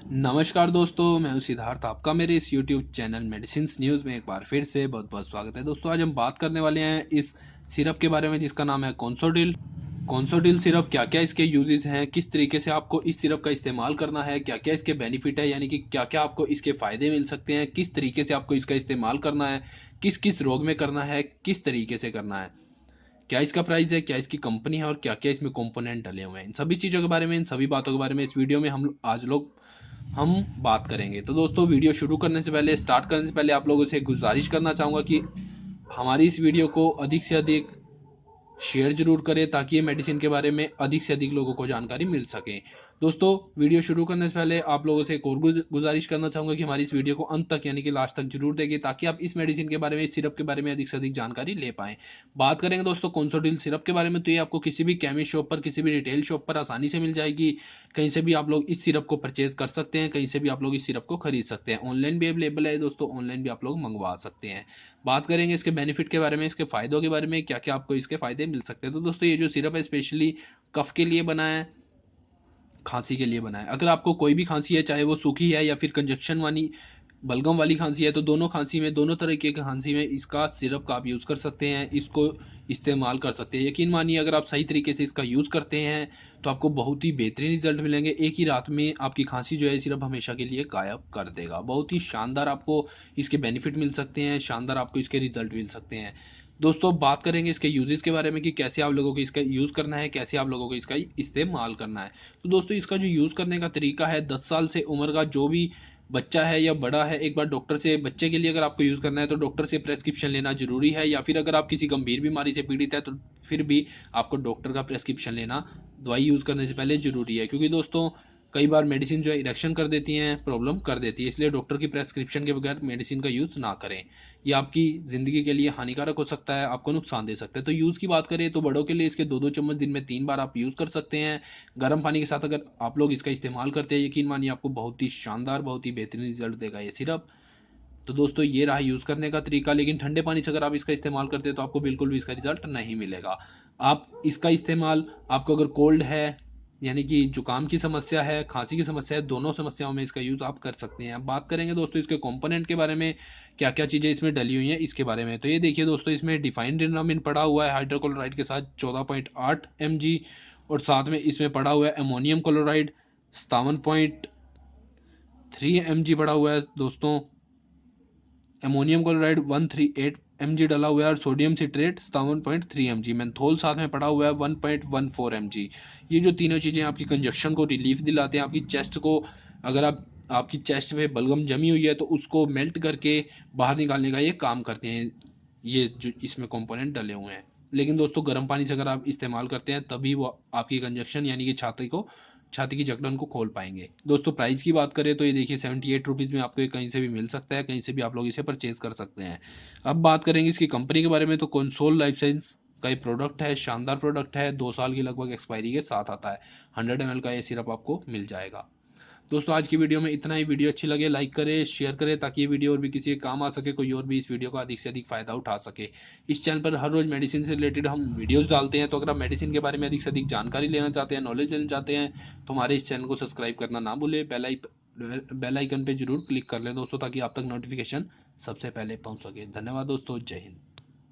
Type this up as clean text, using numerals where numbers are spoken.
नमस्कार दोस्तों, मैं हूं सिद्धार्थ। आपका मेरे इस YouTube चैनल मेडिसिन न्यूज़ में एक बार फिर से बहुत बहुत स्वागत है। दोस्तों, आज हम बात करने वाले हैं इस सिरप के बारे में जिसका नाम है कॉन्सोडिल। कॉन्सोडिल सिरप, क्या क्या इसके यूजेस हैं, किस तरीके से आपको इस सिरप का इस्तेमाल करना है, क्या क्या इसके बेनिफिट है, यानी कि क्या क्या आपको इसके फ़ायदे मिल सकते हैं, किस तरीके से आपको इसका इस्तेमाल करना है, किस किस रोग में करना है, किस तरीके से करना है, क्या इसका प्राइस है, क्या इसकी कंपनी है और क्या क्या इसमें कंपोनेंट डले हुए हैं। इन सभी चीज़ों के बारे में, इन सभी बातों के बारे में इस वीडियो में हम बात करेंगे। तो दोस्तों, वीडियो शुरू करने से पहले, स्टार्ट करने से पहले आप लोगों से गुजारिश करना चाहूँगा कि हमारी इस वीडियो को अधिक से अधिक शेयर जरूर करें ताकि ये मेडिसिन के बारे में अधिक से अधिक लोगों को जानकारी मिल सके। दोस्तों, वीडियो शुरू करने से पहले आप लोगों से एक और गुजारिश करना चाहूँगा कि हमारी इस वीडियो को अंत तक यानी कि लास्ट तक जरूर देखें ताकि आप इस मेडिसिन के बारे में, इस सिरप के बारे में अधिक से अधिक जानकारी ले पाएँ। बात करेंगे दोस्तों कॉन्सोडिल सिरप के बारे में, तो ये आपको किसी भी केमिस्ट शॉप पर, किसी भी रिटेल शॉप पर आसानी से मिल जाएगी। कहीं से भी आप लोग इस सिरप को परचेज कर सकते हैं, कहीं से भी आप लोग इस सिरप को खरीद सकते हैं। ऑनलाइन भी अवेलेबल है दोस्तों, ऑनलाइन भी आप लोग मंगवा सकते हैं। बात करेंगे इसके बेनिफिट के बारे में, इसके फायदों के बारे में, क्या क्या आपको इसके फायदे मिल सकते हैं। तो दोस्तों, ये जो सिरप है स्पेशली कफ के लिए बना है, खांसी के लिए बना है। अगर आपको कोई भी खांसी है, चाहे वो सूखी है या फिर कंजक्शन वाली, बलगम वाली खांसी है, तो दोनों खांसी में, दोनों तरह की खांसी में इसका सिरप का आप यूज़ कर सकते हैं, इसको इस्तेमाल कर सकते हैं। यकीन मानिए, अगर आप सही तरीके से इसका यूज़ करते हैं तो आपको बहुत ही बेहतरीन रिजल्ट मिलेंगे। एक ही रात में आपकी खांसी जो है सिरप हमेशा के लिए गायब कर देगा। बहुत ही शानदार आपको इसके बेनिफिट मिल सकते हैं, शानदार आपको इसके रिजल्ट मिल सकते हैं। दोस्तों, बात करेंगे इसके यूजेस के बारे में कि कैसे आप लोगों को इसका यूज़ करना है, कैसे आप लोगों को इसका इस्तेमाल करना है। तो दोस्तों, इसका जो यूज़ करने का तरीका है, 10 साल से उम्र का जो भी बच्चा है या बड़ा है, एक बार डॉक्टर से, बच्चे के लिए अगर आपको यूज़ करना है तो डॉक्टर से प्रेस्क्रिप्शन लेना जरूरी है, या फिर अगर आप किसी गंभीर बीमारी से पीड़ित है तो फिर भी आपको डॉक्टर का प्रेस्क्रिप्शन लेना दवाई यूज़ करने से पहले जरूरी है। क्योंकि दोस्तों, कई बार मेडिसिन जो है इरेक्शन कर देती हैं, प्रॉब्लम कर देती है, इसलिए डॉक्टर की प्रेस्क्रिप्शन के बगैर मेडिसिन का यूज़ ना करें। ये आपकी ज़िंदगी के लिए हानिकारक हो सकता है, आपको नुकसान दे सकता है। तो यूज़ की बात करें तो बड़ों के लिए इसके 2-2 चम्मच दिन में 3 बार आप यूज़ कर सकते हैं। गर्म पानी के साथ अगर आप लोग इसका इस्तेमाल करते हैं, यकीन मानिए आपको बहुत ही शानदार, बहुत ही बेहतरीन रिजल्ट देगा ये सिरप। तो दोस्तों, ये रहा यूज़ करने का तरीका। लेकिन ठंडे पानी से अगर आप इसका इस्तेमाल करते हैं तो आपको बिल्कुल भी इसका रिजल्ट नहीं मिलेगा। आप इसका इस्तेमाल, आपको अगर कोल्ड है यानी कि जुकाम की समस्या है, खांसी की समस्या है, दोनों समस्याओं में इसका यूज़ आप कर सकते हैं। अब बात करेंगे दोस्तों इसके कंपोनेंट के बारे में, क्या क्या चीज़ें इसमें डली हुई हैं इसके बारे में। तो ये देखिए दोस्तों, इसमें डिफाइंड ड्रेनामिन पड़ा हुआ है हाइड्रोक्लोराइड के साथ 14.8 mg, और साथ में इसमें पड़ा हुआ है अमोनियम क्लोराइड 57.3 mg पड़ा हुआ है दोस्तों। अमोनियम क्लोराइड 138 mg डला हुआ है, और सोडियम सिट्रेट 7.3 mg, मेंथोल साथ में पड़ा हुआ है 1.14 mg। ये जो तीनों चीज़ें आपकी कंजक्शन को रिलीफ दिलाते हैं, आपकी चेस्ट को, अगर आपकी चेस्ट में बलगम जमी हुई है तो उसको मेल्ट करके बाहर निकालने का ये काम करते हैं, ये जो इसमें कंपोनेंट डले हुए हैं। लेकिन दोस्तों, गर्म पानी से अगर आप इस्तेमाल करते हैं तभी वो आपकी कंजक्शन यानी कि छाती की जकड़न को खोल पाएंगे। दोस्तों, प्राइस की बात करें तो ये देखिए 78 रुपीज़ में आपको ये कहीं से भी मिल सकता है, कहीं से भी आप लोग इसे परचेज कर सकते हैं। अब बात करेंगे इसकी कंपनी के बारे में, तो कंसोल लाइफ साइंस का ये प्रोडक्ट है, शानदार प्रोडक्ट है, 2 साल की लगभग एक्सपायरी के साथ आता है। 100 ml का ये सिरप आपको मिल जाएगा। दोस्तों, आज की वीडियो में इतना ही। वीडियो अच्छी लगे लाइक करें, शेयर करें ताकि ये वीडियो और भी किसी के काम आ सके, कोई और भी इस वीडियो का अधिक से अधिक फायदा उठा सके। इस चैनल पर हर रोज मेडिसिन से रिलेटेड हम वीडियोस डालते हैं, तो अगर आप मेडिसिन के बारे में अधिक से अधिक जानकारी लेना चाहते हैं, नॉलेज लेना चाहते हैं, तो हमारे इस चैनल को सब्सक्राइब करना ना भूलें। बेल आइकन पर जरूर क्लिक कर लें दोस्तों, ताकि आप तक नोटिफिकेशन सबसे पहले पहुंच सके। धन्यवाद दोस्तों, जय हिंद।